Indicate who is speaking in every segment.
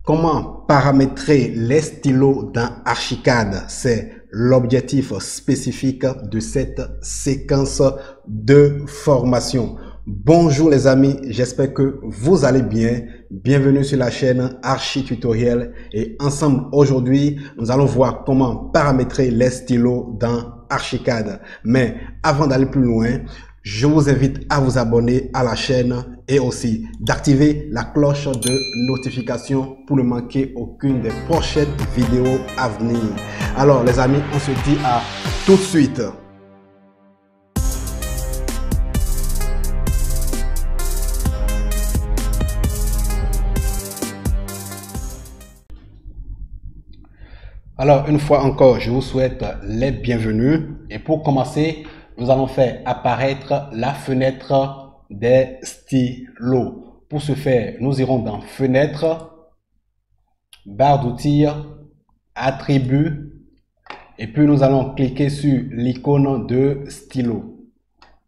Speaker 1: Comment paramétrer les stylos dans Archicad? C'est l'objectif spécifique de cette séquence de formation. Bonjour les amis, j'espère que vous allez bien. Bienvenue sur la chaîne Archi Tutoriel et ensemble aujourd'hui, nous allons voir comment paramétrer les stylos dans Archicad. Mais avant d'aller plus loin, je vous invite à vous abonner à la chaîne et aussi d'activer la cloche de notification pour ne manquer aucune des prochaines vidéos à venir. Alors les amis, on se dit à tout de suite. Alors une fois encore, je vous souhaite les bienvenus et pour commencer, nous allons faire apparaître la fenêtre des stylos. Pour ce faire, nous irons dans Fenêtre, barre d'outils, Attributs, et puis nous allons cliquer sur l'icône de stylo.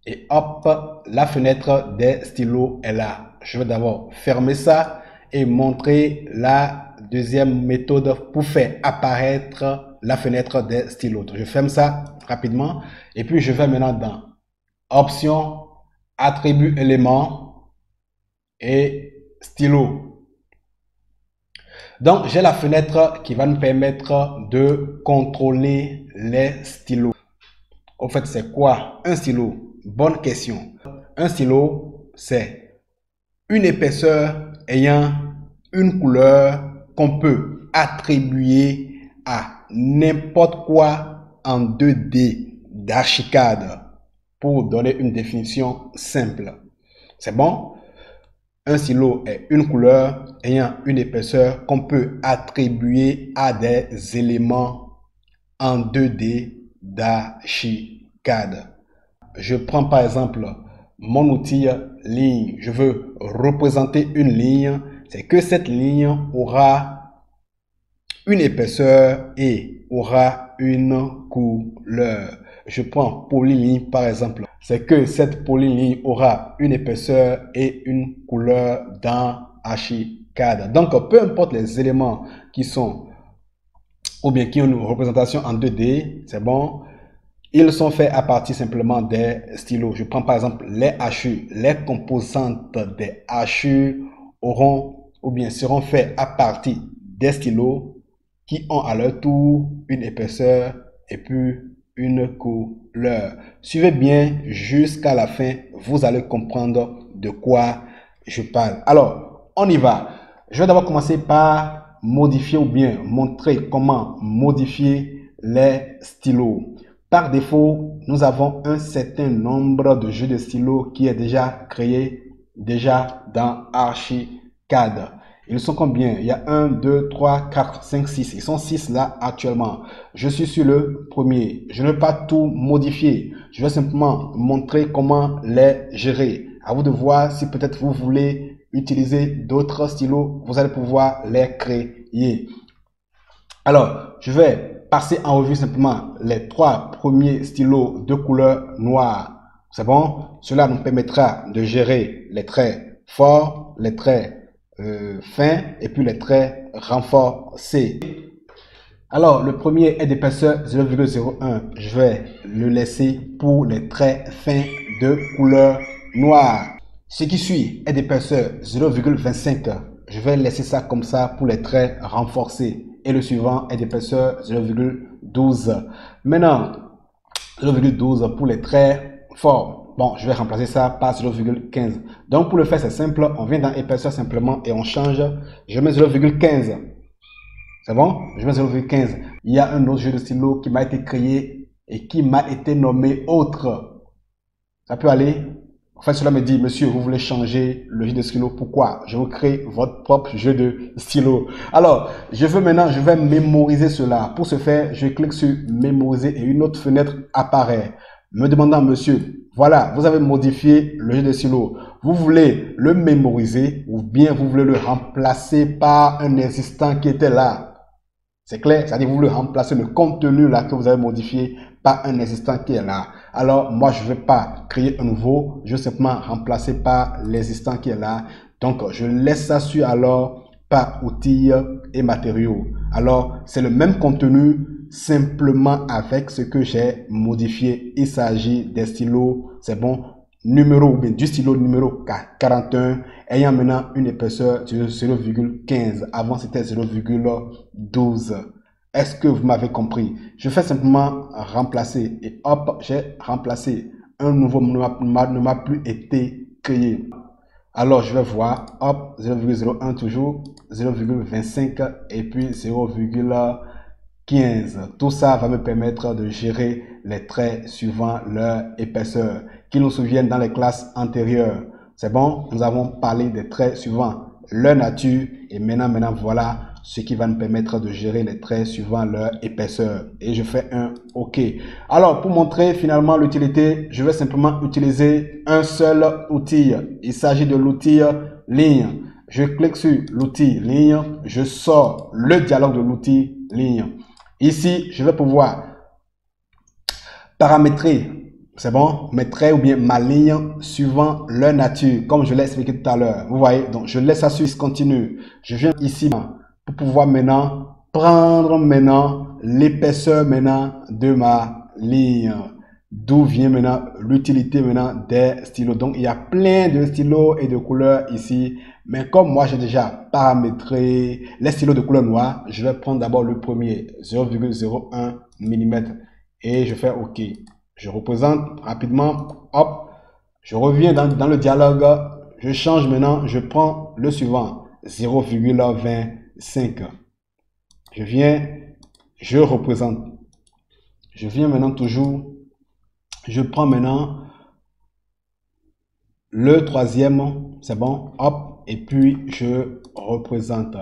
Speaker 1: Et hop, la fenêtre des stylos est là. Je vais d'abord fermer ça et montrer la deuxième méthode pour faire apparaître la fenêtre des stylos. Je ferme ça rapidement et puis je vais maintenant dans Options, Attributs éléments et stylo. Donc j'ai la fenêtre qui va nous permettre de contrôler les stylos. En fait, c'est quoi un stylo? Bonne question. Un stylo, c'est une épaisseur ayant une couleur qu'on peut attribuer à n'importe quoi en 2D d'Archicad pour donner une définition simple. C'est bon? Un stylo est une couleur ayant une épaisseur qu'on peut attribuer à des éléments en 2D d'Archicad. Je prends par exemple mon outil ligne. Je veux représenter une ligne. C'est que cette ligne aura une épaisseur et aura une couleur. Je prends polyligne par exemple. C'est que cette polyligne aura une épaisseur et une couleur dans Archicad. Donc, peu importe les éléments qui sont ou bien qui ont une représentation en 2D, c'est bon. Ils sont faits à partir simplement des stylos. Je prends par exemple les hachures. Les composantes des hachures auront ou bien seront faits à partir des stylos qui ont à leur tour une épaisseur et puis une couleur. Suivez bien jusqu'à la fin, vous allez comprendre de quoi je parle. Alors, on y va. Je vais d'abord commencer par modifier ou bien montrer comment modifier les stylos. Par défaut, nous avons un certain nombre de jeux de stylos qui est déjà créé dans Archicad. Ils sont combien? Il y a 1, 2, 3, 4, 5, 6. Ils sont 6 là actuellement. Je suis sur le premier. Je ne vais pas tout modifier. Je vais simplement montrer comment les gérer. À vous de voir si peut-être vous voulez utiliser d'autres stylos. Vous allez pouvoir les créer. Alors, je vais passer en revue simplement les 3 premiers stylos de couleur noire. C'est bon? Cela nous permettra de gérer les traits forts, les traits fins et puis les traits renforcés. Alors, le premier est d'épaisseur 0,01. Je vais le laisser pour les traits fins de couleur noire. Ce qui suit est d'épaisseur 0,25. Je vais laisser ça comme ça pour les traits renforcés. Et le suivant est d'épaisseur 0,12. Maintenant, 0,12 pour les traits forts. Bon, je vais remplacer ça par 0,15. Donc, pour le faire, c'est simple. On vient dans épaisseur simplement et on change. Je mets 0,15. C'est bon? Je mets 0,15. Il y a un autre jeu de stylo qui m'a été créé et qui m'a été nommé autre. Ça peut aller? En fait, cela me dit, monsieur, vous voulez changer le jeu de stylo. Pourquoi? Je vous crée votre propre jeu de stylo. Alors, je vais mémoriser cela. Pour ce faire, je clique sur mémoriser et une autre fenêtre apparaît. Me demandant, monsieur, voilà, vous avez modifié le jeu de stylo. Vous voulez le mémoriser ou bien vous voulez le remplacer par un existant qui était là. C'est clair? C'est-à-dire que vous voulez remplacer le contenu là que vous avez modifié par un existant qui est là. Alors, moi, je ne vais pas créer un nouveau. Je vais simplement remplacer par l'existant qui est là. Donc, je laisse ça sur alors par outils et matériaux. Alors, c'est le même contenu, simplement avec ce que j'ai modifié. Il s'agit des stylos, c'est bon, numéro, ou bien du stylo numéro 41, ayant maintenant une épaisseur de 0,15. Avant, c'était 0,12. Est-ce que vous m'avez compris? Je fais simplement remplacer et hop, j'ai remplacé. Un nouveau ne m'a plus été créé. Alors, je vais voir, hop, 0,01 toujours, 0,25 et puis 0,15. Tout ça va me permettre de gérer les traits suivant leur épaisseur. Qui nous souviennent dans les classes antérieures. C'est bon, nous avons parlé des traits suivant leur nature et maintenant voilà ce qui va nous permettre de gérer les traits suivant leur épaisseur. Et je fais un OK. Alors, pour montrer finalement l'utilité, je vais simplement utiliser un seul outil. Il s'agit de l'outil ligne. Je clique sur l'outil ligne. Je sors le dialogue de l'outil ligne. Ici, je vais pouvoir paramétrer, c'est bon, mes traits ou bien ma ligne suivant leur nature, comme je l'ai expliqué tout à l'heure. Vous voyez, donc je laisse ça sur continue. Je viens ici pour pouvoir maintenant prendre l'épaisseur de ma ligne. D'où vient maintenant l'utilité des stylos. Donc il y a plein de stylos et de couleurs ici. Mais comme moi j'ai déjà paramétré les stylos de couleur noire, je vais prendre d'abord le premier 0,01 mm et je fais OK. Je représente rapidement, hop, je reviens dans le dialogue, je change maintenant, je prends le suivant, 0,25. Je viens, je représente. Je viens maintenant toujours, je prends maintenant le troisième, c'est bon, hop, et puis je représente.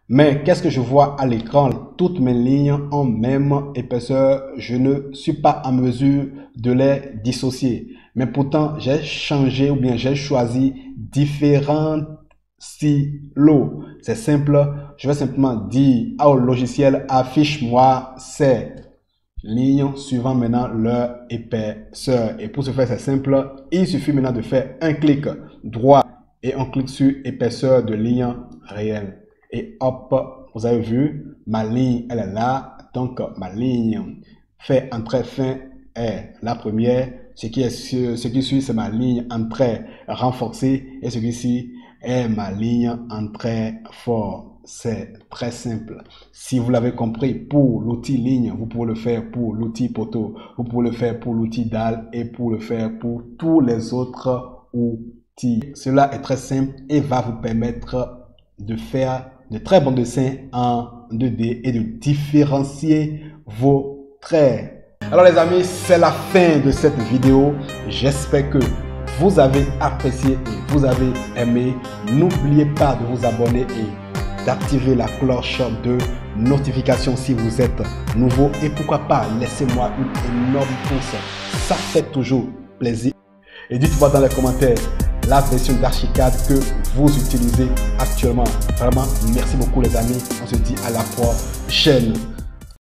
Speaker 1: Mais qu'est-ce que je vois à l'écran? Toutes mes lignes ont même épaisseur. Je ne suis pas en mesure de les dissocier. Mais pourtant, j'ai changé ou bien j'ai choisi différents stylos. C'est simple. Je vais simplement dire au logiciel, affiche-moi ces lignes suivant maintenant leur épaisseur. Et pour ce faire, c'est simple. Il suffit maintenant de faire un clic droit et on clique sur épaisseur de ligne réelle. Et hop, vous avez vu, ma ligne, elle est là. Donc, ma ligne fait en trait fin est la première. Ce qui suit, c'est ma ligne en trait renforcé. Et ce qui suit est ma ligne en trait fort. C'est très simple. Si vous l'avez compris, pour l'outil ligne, vous pouvez le faire pour l'outil poteau. Vous pouvez le faire pour l'outil dalle et pour le faire pour tous les autres outils. Cela est très simple et va vous permettre de faire de très bons dessins en 2D et de différencier vos traits. Alors les amis, c'est la fin de cette vidéo. J'espère que vous avez apprécié et vous avez aimé. N'oubliez pas de vous abonner et d'activer la cloche de notification si vous êtes nouveau. Et pourquoi pas, laissez-moi une énorme pouce. Ça fait toujours plaisir. Et dites-moi dans les commentaires la version d'Archicad que vous utilisez actuellement. Vraiment, merci beaucoup les amis. On se dit à la prochaine.